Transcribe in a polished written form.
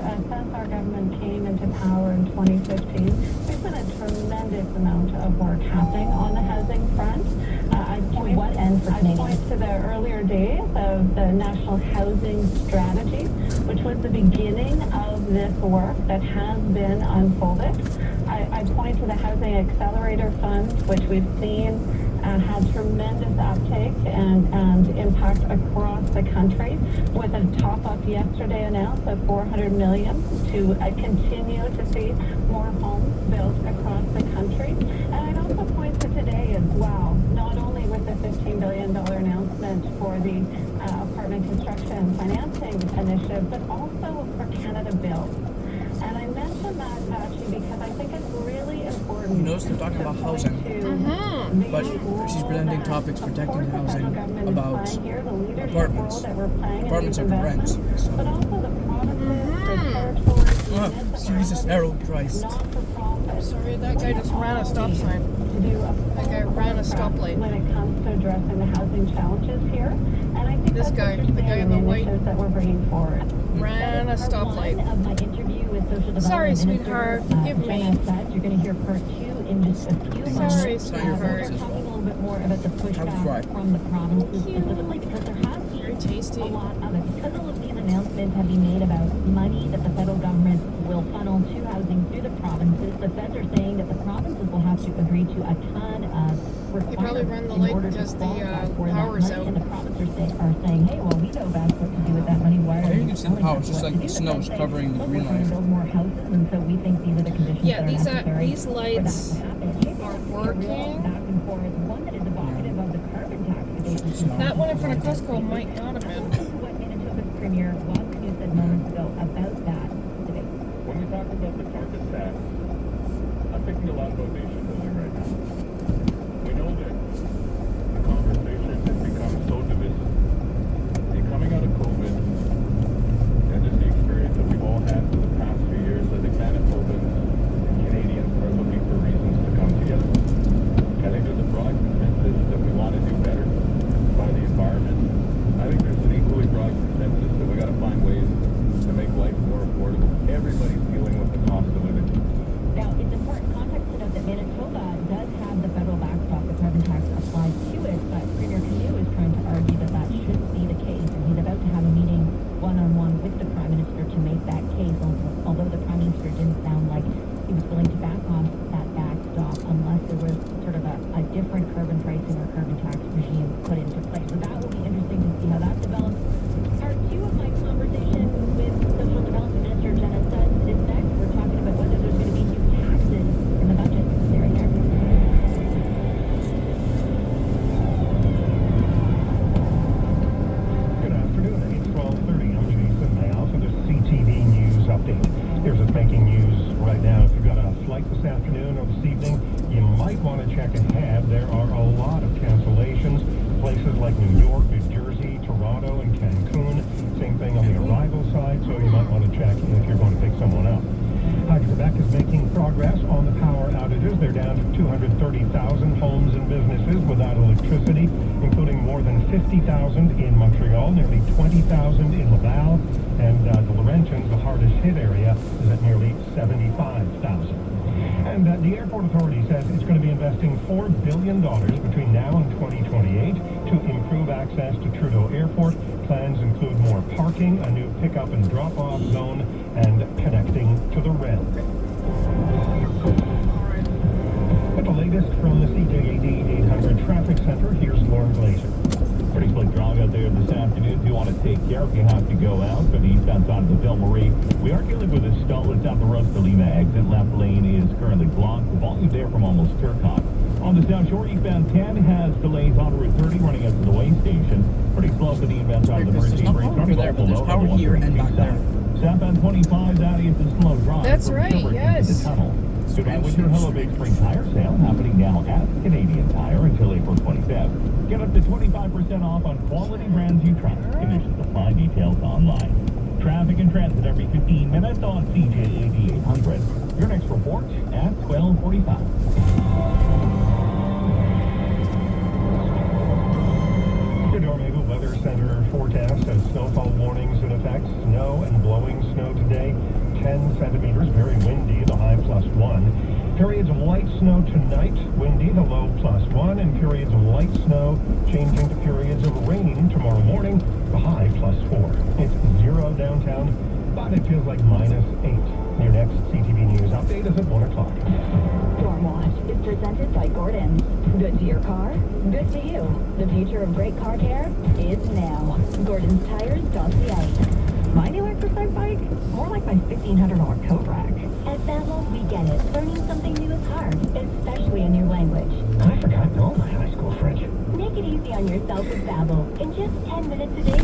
since our government came into power in 2015, there's been a tremendous amount of work happening on the housing front. I point to the earlier days of the National Housing Strategy, which was the beginning of this work that has been unfolded. I point to the Housing Accelerator Fund, which we've seen had tremendous uptake and impact across the country, with a top-up yesterday announced of $400 million to continue to see more homes built across the country. And I'd also point to today as well, not only with the $15 billion announcement for the apartment construction financing initiative, but also for Canada Build. And I mention that actually because I think it's really important. You notice they're talking about housing, but she's presenting topics protecting housing about apartments. Apartments are for rent. So. But also the provinces, the territories, Oh, Jesus, arrow Christ. I'm sorry, that guy just ran a stop sign. That guy ran a stoplight. When it comes to addressing the housing challenges here, and I think this guy, the guy in the white, that we're bringing forward. Ran a stoplight. Of my interview with Social Development Sorry, sweetheart. Give me. You're going to hear part 2 in just a few months. Sorry, sweetheart. We're talking a little bit more about the pushback from the provinces specifically, because there has been a lot of it. Because all of these announcements have been made about money that the federal government will funnel to housing through the provinces, the feds are saying that the provinces will have to agree to a ton of requirements. They probably run the light because the power's out. And the provinces are saying, hey, well, we know best what to do with that money. Why are you can see the power, it's just like the snow is covering the green light. Build more houses, and so we think these are the conditions that are necessary. These lights are working. Back and forth. One that is evocative of the carbon tax debate. That one in front of Costco might not have been. What Manitoba's Premier Bob said moments ago about that debate. When we talk about the carbon tax, I'm thinking a lot about nation building right now. We know that the conversation has become so divisive. And coming out of COVID, and just the experience that we've all had for the past few years, I think Manitobans and Canadians are looking for reasons to come together. I think there's a broad consensus that we want to do better by the environment. I think there's an equally broad consensus that we got to find ways to make life more affordable. Everybody's dealing with the cost of living. Now, it's important context to note that Manitoba does have the federal backstop. The carbon tax applies to it, but Premier Canoe is trying to argue that that shouldn't be the case, and he's about to have a meeting one-on-one with the Prime Minister to make that case, although the Prime Minister didn't sound like he was willing to back off that backstop unless there was sort of a different carbon pricing or carbon tax regime put into place. So that will be interesting to see how that develops. Part 2 of my conversation with Social Development Minister Jeunes is next. We're talking about whether there's going to be new taxes in the budget. Stay right there. Good afternoon. It's 12:30. I'm Jason Mayhouse with a CTV News update. Here's what's making news right now. If you've got a flight this afternoon or this evening, you might want to check ahead. There are a lot of cancellations. Places like New York, New Jersey, Toronto, and Cancun. Same thing on the arrival side, so you might want to check if you're going to pick someone up. Hydro-Quebec is making progress on the power outages. They're down to 230,000 homes and businesses without electricity, including more than 50,000 in Montreal, nearly 20,000 in Laval, and the Laurentians, the hardest hit area, is at nearly 75,000. And the airport authority says it's going to be investing $4 billion between now and 2028 to improve access to Trudeau Airport. Plans include more parking, a new pick-up and drop-off zone, and connecting to the rail. But the latest from the CJAD 800 Traffic Center, here's Lauren Glazer. Pretty slick drive out there this afternoon. If you want to take care if you have to go out for the eastbound side of the Ville Marie, we are dealing with a stall. It's out the RUNS STOPLIGHT exit. Left lane is currently blocked. The volume there from almost Turcotte. On the South Shore, eastbound 10 has delays on Route 30 running out to the way station. Pretty slow for the eastbound side of the Mercy Bridge. Over there, but there's power here and back there. Southbound 25, that is the slow drive. That's right, yes. The tunnel. Goodbye with your Hello Big Spring Tire Sale happening now at Canadian Tire until April 25th. Get up to 25% off on quality brands you trust. Conditions apply. Details online. Traffic and transit every 15 minutes on CJAD 800. Your next report at 12:45. Your Dormego Weather Center forecast has snowfall warnings in effect. Snow and blowing snow today. around, but it feels like -8. Your next CTV News update is at 1 o'clock. Storm Watch is presented by Gordon's. Good to your car, good to you. The future of great car care is now. Gordon'sTires.ca. My new exercise bike? More like my $1,500 coat rack. At Babbel, we get it. Learning something new is hard, especially a new language. I forgot all my high school French. Make it easy on yourself with Babbel. In just 10 minutes a day,